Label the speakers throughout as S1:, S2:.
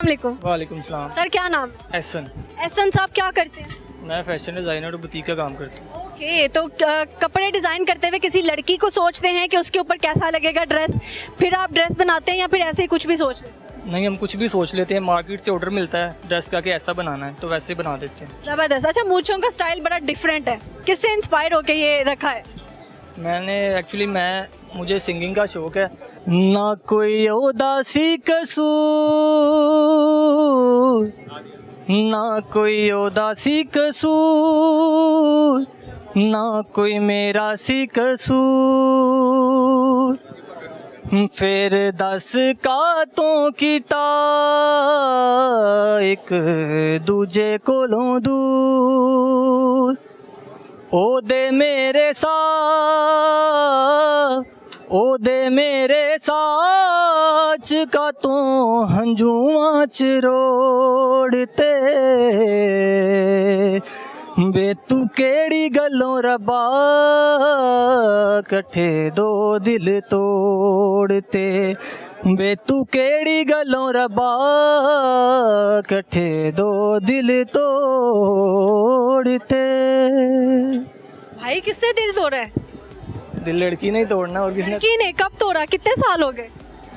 S1: वालेकुम।
S2: वालेकुम सलाम।
S1: सर क्या नाम है?
S2: एहसन।
S1: एहसन साहब क्या करते हैं?
S2: मैं फैशन डिज़ाइनर और बुटीक का काम करता हूँ।
S1: ओके, तो कपड़े डिज़ाइन करते हुए किसी लड़की को सोचते हैं कि उसके ऊपर कैसा लगेगा ड्रेस, फिर आप ड्रेस बनाते हैं या फिर ऐसे ही कुछ भी सोच लेते हैं?
S2: नहीं, हम कुछ भी सोच लेते हैं, मार्केट से ऑर्डर मिलता है ड्रेस का कि ऐसा बनाना है तो वैसे बना देते हैं।
S1: ज़बरदस्त। अच्छा, मूंछों का स्टाइल बड़ा डिफरेंट है, किससे इंस्पायर होके ये रखा है?
S2: मुझे सिंगिंग का शौक है। ना कोई उदासी कसूर, ना कोई उदासी कसूर, ना कोई मेरा सी कसूर, फिर 10 कातों की एक दूजे कोलों दूर, ओ दे मेरे साच का तो हंजुआ चरोड़ते, बे तू केड़ी गलों रबा कट्ठे दो दिल तोड़ते, बे तू केड़ी गलों रबा कट्ठे दो दिल तोड़ते।
S1: भाई किससे दिल तोड़ा है?
S2: दिल लड़की नहीं तोड़ना, और किसने?
S1: लड़की ने। कब तोड़ा? कितने साल हो गए?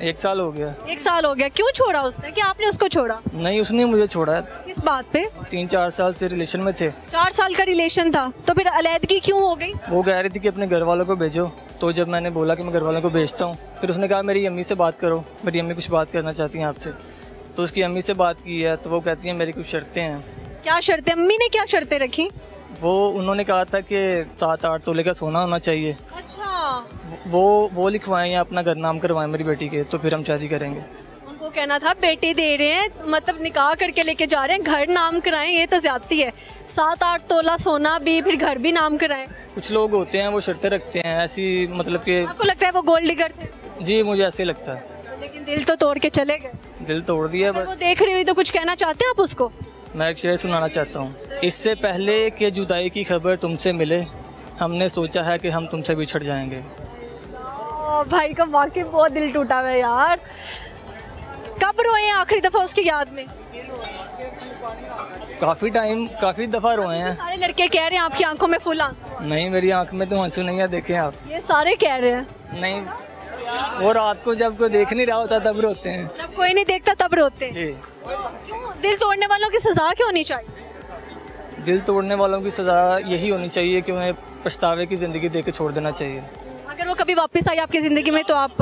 S2: 1 साल हो गया।
S1: 1 साल हो गया। क्यों छोड़ा उसने, कि आपने उसको छोड़ा?
S2: नहीं, उसने मुझे छोड़ा है।
S1: किस बात पे?
S2: 3-4 साल से रिलेशन में थे।
S1: 4 साल का रिलेशन था, तो फिर अलैदगी क्यों हो गई?
S2: वो कह रही थी कि अपने घर वालों को भेजो, तो जब मैंने बोला कि मैं घर वालों को भेजता हूँ, फिर उसने कहा मेरी अम्मी से बात करो, मेरी अम्मी कुछ बात करना चाहती हैं आपसे। तो उसकी अम्मी से बात की है, तो वो कहती हैं मेरी कुछ शर्तें हैं।
S1: क्या शर्तें? अम्मी ने क्या शर्तें रखी?
S2: उन्होंने कहा था कि 7-8 तोले का सोना होना चाहिए।
S1: अच्छा,
S2: वो लिखवाएं या अपना घर नाम करवाएं मेरी बेटी के, तो फिर हम शादी करेंगे।
S1: उनको कहना था बेटी दे रहे हैं, मतलब निकाह करके लेके जा रहे हैं, घर नाम कराएं, ये तो ज्यादती है। 7-8 तोला सोना भी, फिर घर भी नाम कराएं।
S2: कुछ लोग होते हैं वो शर्तें रखते हैं ऐसी, मतलब कि।
S1: आपको लगता है वो गोल्ड डिगर थे?
S2: जी, मुझे ऐसे लगता है।
S1: लेकिन दिल तो तोड़ के चले गए।
S2: दिल तोड़ दिया बस।
S1: वो देख रही हुई तो कुछ कहना चाहते हैं आप उसको?
S2: मैं एक शेर सुनाना चाहता हूँ। इससे पहले कि जुदाई की खबर तुमसे मिले, हमने सोचा है कि हम तुमसे बिछड़ जाएंगे।
S1: भाई का वाकई बहुत दिल टूटा हुआ है यार। कब रोए आखिरी दफा उसकी याद में?
S2: काफ़ी दफ़ा रोए हैं।
S1: सारे लड़के कह रहे हैं आपकी आंखों में फुल आंसू।
S2: नहीं, मेरी आंख में तो आंसू नहीं है, देखें आप।
S1: ये सारे कह रहे हैं।
S2: नहीं, वो रात को जब कोई देख नहीं रहा होता तब रोते हैं।
S1: जब कोई नहीं देखता तब रोते हैं।
S2: जी।
S1: क्यों? दिल तोड़ने वालों की सजा क्यों होनी चाहिए?
S2: दिल तोड़ने वालों की सज़ा यही होनी चाहिए कि उन्हें पछतावे की ज़िंदगी दे के छोड़ देना चाहिए।
S1: अगर वो कभी वापस आई आपकी ज़िंदगी में तो आप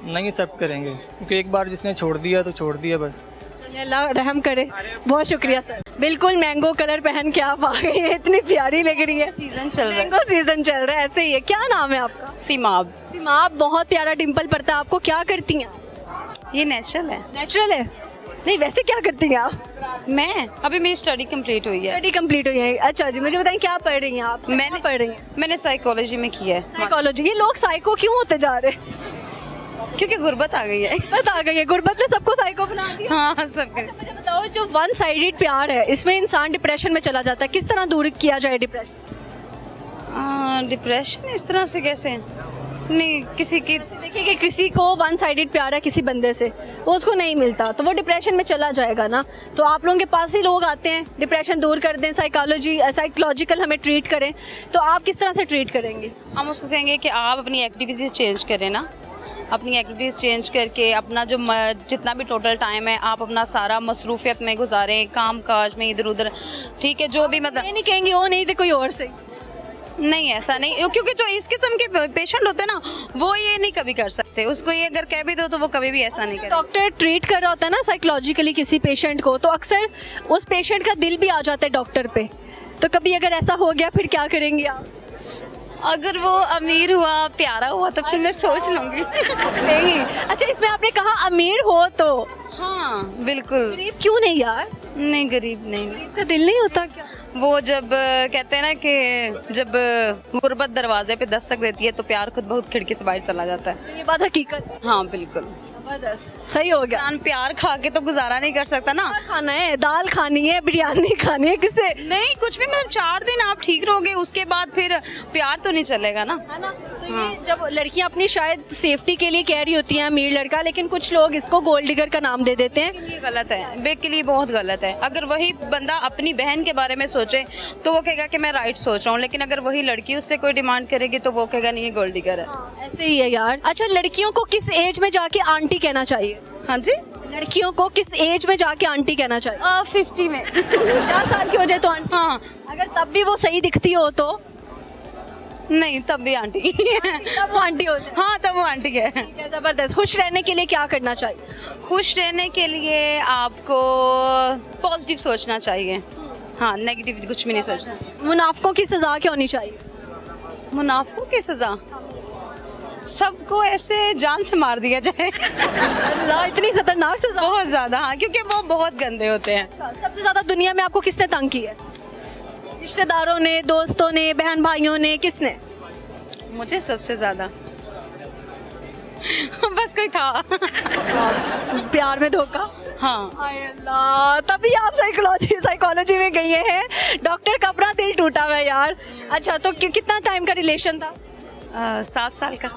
S2: नहीं एक्सेप्ट करेंगे, क्योंकि एक बार जिसने छोड़ दिया तो छोड़ दिया बस।
S1: चलिए, अल्लाह रहम करे। बहुत शुक्रिया सर। बिल्कुल मैंगो कलर पहन के आप आ गई है, इतनी प्यारी लग रही है।
S3: सीजन चल रहा है।
S1: मैंगो सीजन चल रहा है, ऐसे ही है। क्या नाम है आपका?
S3: सीमाब।
S1: सिमाब, बहुत प्यारा डिम्पल पड़ता है आपको। क्या करती हैं?
S3: ये नेचुरल है।
S1: नेचुरल है? नहीं, वैसे क्या करती हैं आप?
S3: मैं अभी मेरी स्टडी कंप्लीट हुई है।
S1: स्टडी कंप्लीट हुई है। अच्छा जी, मुझे बताएं क्या पढ़ रही हैं आप?
S3: मैंने
S1: पढ़ रही हैं
S3: मैंने साइकोलॉजी में किया है।
S1: साइकोलॉजी। ये लोग साइको क्यों होते जा रहे हैं?
S3: क्योंकि गुर्बत आ गई है।
S1: बता गई है, गुर्बत ने सबको साइको बना दिया।
S3: हाँ, सबके।
S1: मुझे बताओ, जो वन साइडेड प्यार है, इसमें इंसान डिप्रेशन में चला जाता है, किस तरह दूर किया जाए डिप्रेशन?
S3: डिप्रेशन इस तरह से कैसे? नहीं, किसी की
S1: देखिए कि किसी को वन साइडेड प्यार है किसी बंदे से, वो उसको नहीं मिलता, तो वो डिप्रेशन में चला जाएगा ना। तो आप लोगों के पास ही लोग आते हैं डिप्रेशन दूर कर दें, साइकोलॉजिकल हमें ट्रीट करें, तो आप किस तरह से ट्रीट करेंगे?
S3: हम उसको कहेंगे कि आप अपनी एक्टिविटीज़ चेंज करें ना। अपनी एक्टिविटीज़ चेंज करके अपना जो जितना भी टोटल टाइम है आप अपना सारा मसरूफियत में गुजारें, काम काज में इधर उधर। ठीक है, जो भी मतलब
S1: ये नहीं कहेंगे वो नहीं थे कोई और से।
S3: नहीं, ऐसा नहीं, क्योंकि जो इस किस्म के पेशेंट होते हैं ना, वो ये नहीं कभी कर सकते। उसको ये अगर कह भी दो तो वो कभी भी ऐसा नहीं करे।
S1: डॉक्टर ट्रीट कर रहा होता है ना साइकोलॉजिकली किसी पेशेंट को, तो अक्सर उस पेशेंट का दिल भी आ जाता है डॉक्टर पे। तो कभी अगर ऐसा हो गया फिर क्या करेंगे आप?
S3: अगर वो अमीर हुआ, प्यारा हुआ, तो फिर मैं सोच लूंगी।
S1: नहीं। अच्छा, इसमें आपने कहा अमीर हो तो?
S3: हाँ बिल्कुल।
S1: गरीब क्यों नहीं यार?
S3: नहीं, गरीब नहीं।
S1: गरीब का दिल नहीं होता क्या?
S3: वो जब कहते हैं ना कि जब गुर्बत दरवाजे पे दस्तक देती है तो प्यार खुद बहुत खिड़की से बाहर चला जाता है।
S1: ये बात हकीकत है।
S3: हाँ बिल्कुल।
S1: जबरदस्त, सही हो गया।
S3: इंसान प्यार खा के तो गुजारा नहीं कर सकता ना।
S1: खाना है, दाल खानी है, बिरयानी खानी है, किसे
S3: नहीं, कुछ भी मतलब 4 दिन आप ठीक रहोगे, उसके बाद फिर प्यार तो नहीं चलेगा ना,
S1: है ना। तो ये जब लड़कियां अपनी शायद सेफ्टी के लिए कह रही होती हैं अमीर लड़का, लेकिन कुछ लोग इसको गोल्ड डिगर का नाम दे देते हैं।
S3: ये गलत है, बेग के लिए बहुत गलत है। अगर वही बंदा अपनी बहन के बारे में सोचे तो वो कहेगा कि मैं राइट सोच रहा हूँ, लेकिन अगर वही लड़की उससे कोई डिमांड करेगी तो वो कहेगा नहीं ये गोल्ड डिगर है।
S1: ऐसे ही है यार। अच्छा, लड़कियों को किस एज में जाके आंटी कहना चाहिए?
S3: हाँ जी,
S1: लड़कियों को किस एज में जाके आंटी कहना चाहिए?
S3: 50 में।
S1: 50 साल की हो जाए तो आंटी?
S3: हाँ,
S1: अगर तब भी वो सही दिखती हो तो?
S3: नहीं तब भी आंटी।
S1: तब वो आंटी हो जाए।
S3: हाँ तब वो आंटी है।
S1: ठीक है, जबरदस्त। खुश रहने के लिए क्या करना चाहिए?
S3: खुश रहने के लिए आपको पॉजिटिव सोचना चाहिए। हाँ, नेगेटिव कुछ भी नहीं सोचना।
S1: मुनाफिकों की सजा क्या होनी चाहिए?
S3: मुनाफिकों की सजा सबको ऐसे जान से मार दिया जाए।
S1: अल्लाह, इतनी खतरनाक सजा।
S3: बहुत ज्यादा, हाँ, क्योंकि वो बहुत गंदे होते हैं।
S1: सबसे ज्यादा दुनिया में आपको किसने तंग किया है? रिश्तेदारों ने, दोस्तों ने, बहन भाइयों ने, किसने?
S3: मुझे सबसे ज्यादा बस कोई था।
S1: प्यार में धोखा?
S3: हाँ,
S1: हाय अल्लाह, तभी आप साइकोलॉजी में गई हैं। डॉक्टर का अपना दिल टूटा हुआ है यार। अच्छा, तो कितना टाइम का रिलेशन था?
S3: 7 साल का।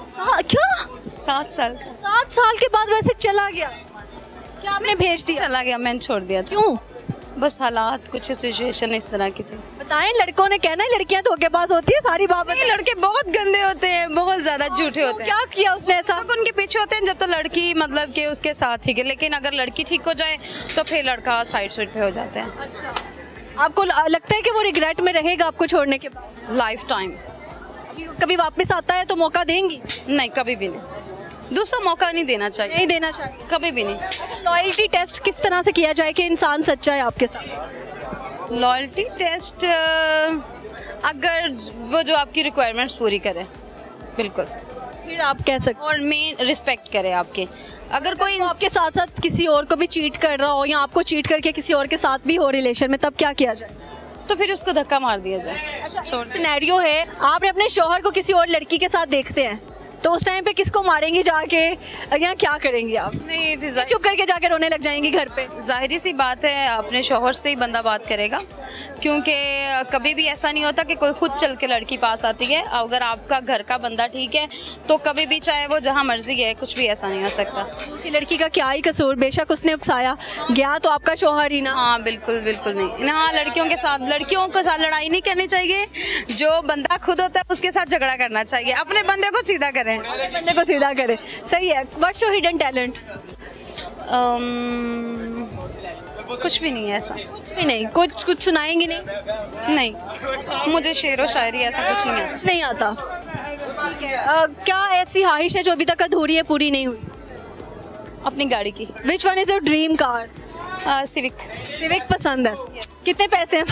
S1: क्या?
S3: 7 साल का
S1: 7 साल के बाद वैसे चला गया? क्या आपने भेज दिया?
S3: चला गया, मैंने छोड़ दिया था।
S1: क्यों?
S3: बस हालात, कुछ सिचुएशन इस तरह की थी।
S1: बताएं, लड़कों ने कहना है लड़कियां धोखेबाज होती है, सारी बात
S3: ये लड़के बहुत गंदे होते हैं, बहुत ज्यादा झूठे होते हैं।
S1: क्या किया उसने ऐसा?
S3: लोग उनके पीछे होते हैं जब तो लड़की मतलब कि उसके साथ ठीक है, लेकिन अगर लड़की ठीक हो जाए तो फिर लड़का साइड पे हो जाता है।
S1: अच्छा, आपको लगता है कि वो रिग्रेट में रहेगा आपको छोड़ने के बाद?
S3: Life time.
S1: कभी वापस आता है तो मौका देंगी?
S3: नहीं, कभी भी नहीं। दूसरा मौका नहीं देना चाहिए।
S1: नहीं देना चाहिए,
S3: कभी भी नहीं।
S1: लॉयल्टी टेस्ट किस तरह से किया जाए कि इंसान सच्चा है आपके साथ?
S3: लॉयल्टी टेस्ट अगर वो जो आपकी रिक्वायरमेंट्स पूरी करे, बिल्कुल,
S1: फिर आप कह सकते।
S3: और मेन रिस्पेक्ट करे आपके। अगर कोई
S1: आपके साथ साथ किसी और को भी चीट कर रहा हो या आपको चीट करके किसी और के साथ भी हो रिलेशन में, तब क्या किया जाए?
S3: तो फिर उसको धक्का मार दिया जाए।
S1: अच्छा, सिनेरियो है, आपने अपने शौहर को किसी और लड़की के साथ देखते हैं, तो उस टाइम पे किसको मारेंगी जाके या क्या करेंगी आप?
S3: नहीं, फिर
S1: चुप करके जाके रोने लग जाएंगी घर पे?
S3: जाहिर सी बात है, अपने शौहर से ही बंदा बात करेगा, क्योंकि कभी भी ऐसा नहीं होता कि कोई खुद चल के लड़की पास आती है। अगर आपका घर का बंदा ठीक है तो कभी भी, चाहे वो जहाँ मर्जी है, कुछ भी ऐसा नहीं हो सकता।
S1: उसी लड़की का क्या ही कसूर, बेशक उसने उकसाया, गया तो आपका शौहर ही ना।
S3: हाँ, बिल्कुल बिल्कुल नहीं। हाँ, लड़कियों के साथ लड़ाई नहीं करनी चाहिए। जो बंदा खुद होता है उसके साथ झगड़ा करना चाहिए। अपने बंदे को सीधा करें।
S1: बंदे को सीधा करे, सही है। What's your hidden talent?
S3: कुछ भी नहीं है ऐसा।
S1: कुछ भी नहीं? कुछ सुनाएंगी नहीं?
S3: नहीं, मुझे शेर व शायरी ऐसा कुछ नहीं आता।
S1: कुछ नहीं आता? ठीक है। क्या ऐसी ख्वाहिश है जो अभी तक अधूरी है, पूरी नहीं हुई?
S3: अपनी गाड़ी की।
S1: Which one is your dream car?
S3: Civic.
S1: Civic पसंद है। कितने पैसे हैं?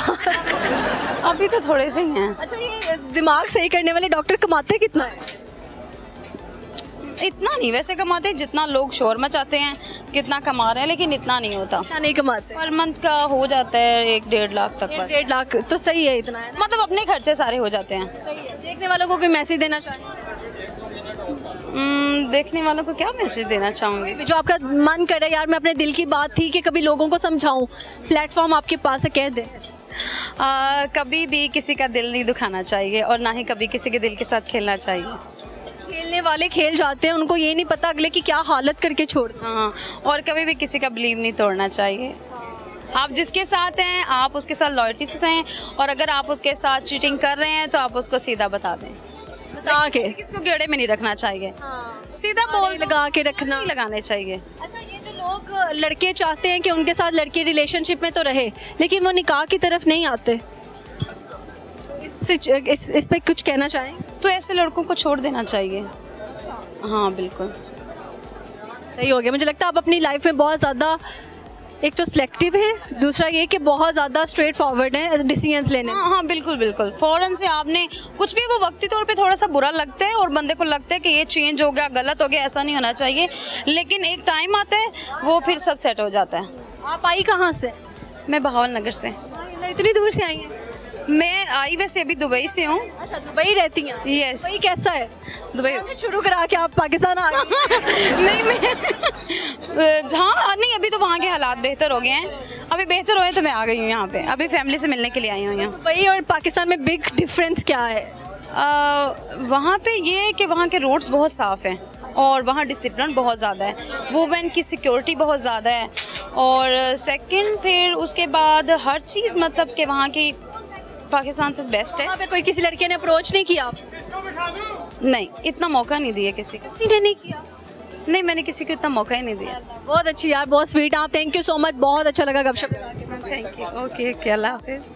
S3: अभी तो थोड़े से ही हैं।
S1: अच्छा, ये दिमाग सही करने वाले डॉक्टर कमाते कितना है?
S3: इतना नहीं वैसे कमाते जितना लोग शोर मचाते हैं, कितना कमा रहे हैं, लेकिन इतना नहीं होता।
S1: इतना नहीं कमाते।
S3: पर मंथ का हो जाता है 1-1.5 लाख तक।
S1: 1.5 लाख तो सही है, इतना है ना?
S3: मतलब अपने खर्चे सारे हो जाते हैं।
S1: सही है। देखने वालों को कोई मैसेज देना चाहिए?
S3: देखने वालों को क्या मैसेज देना चाहूँगी?
S1: जो आपका मन करे यार, मैं अपने दिल की बात थी कि कभी लोगों को समझाऊं, प्लेटफॉर्म आपके पास है, कह दे।
S3: कभी भी किसी का दिल नहीं दुखाना चाहिए और ना ही कभी किसी के दिल के साथ खेलना चाहिए।
S1: खेलने वाले खेल जाते हैं, उनको ये नहीं पता अगले की क्या हालत करके छोड़।
S3: हाँ, और कभी भी किसी का बिलीव नहीं तोड़ना चाहिए। आप जिसके साथ हैं आप उसके साथ लॉयल्टी से हैं, और अगर आप उसके साथ चीटिंग कर रहे हैं तो आप उसको सीधा बता दें।
S1: बता के
S3: किसी को गेड़े में नहीं रखना चाहिए। सीधा बोल
S1: लगा के रखना
S3: नहीं लगाने चाहिए।
S1: अच्छा, ये जो लोग लड़के चाहते हैं कि उनके साथ लड़की रिलेशनशिप में तो रहे, लेकिन वो निकाह की तरफ नहीं आते, इस पे कुछ कहना चाहें?
S3: तो ऐसे लड़कों को छोड़ देना चाहिए। हाँ, बिल्कुल
S1: सही हो गया। मुझे लगता है आप अपनी लाइफ में बहुत ज़्यादा, एक तो सिलेक्टिव है, दूसरा ये कि बहुत ज़्यादा स्ट्रेट फॉरवर्ड है डिसीजंस लेने।
S3: हाँ, बिल्कुल बिल्कुल। फौरन से आपने कुछ भी, वो वक्ती तौर पे थोड़ा सा बुरा लगता है और बंदे को लगता है कि ये चेंज हो गया, गलत हो गया, ऐसा नहीं होना चाहिए, लेकिन एक टाइम आता है वो फिर सब सेट हो जाता है।
S1: आप आई कहाँ से?
S3: मैं बहावल नगर से।
S1: इतनी दूर से आई हैं?
S3: मैं आई वैसे अभी दुबई से हूँ।
S1: अच्छा, दुबई रहती हैं?
S3: यस।
S1: दुबई कैसा है?
S3: दुबई
S1: से शुरू करा के आप पाकिस्तान आ गए?
S3: नहीं, मैं हाँ नहीं, अभी तो वहाँ के हालात बेहतर हो गए हैं। अभी बेहतर हुए तो मैं आ गई हूँ यहाँ पे। अभी फैमिली से मिलने के लिए आई हूँ यहाँ।
S1: दुबई और पाकिस्तान में बिग डिफरेंस क्या है?
S3: वहाँ पे ये है कि वहाँ के रोड्स बहुत साफ़ हैं और वहाँ डिसिप्लिन बहुत ज़्यादा है, वुमेन की सिक्योरिटी बहुत ज़्यादा है, और सेकंड फिर उसके बाद हर चीज़ मतलब कि वहाँ की पाकिस्तान से बेस्ट है।
S1: वहाँ पे कोई किसी लड़के ने अप्रोच नहीं किया आपको?
S3: नहीं, इतना मौका नहीं दिया किसी को।
S1: किसी ने नहीं किया?
S3: नहीं, मैंने किसी को इतना मौका ही नहीं दिया।
S1: बहुत अच्छी यार, बहुत स्वीट आप, थैंक यू सो मच, बहुत अच्छा लगा गपशप लगा के।
S3: Thank you. ओके, अल्लाह हाफिज़।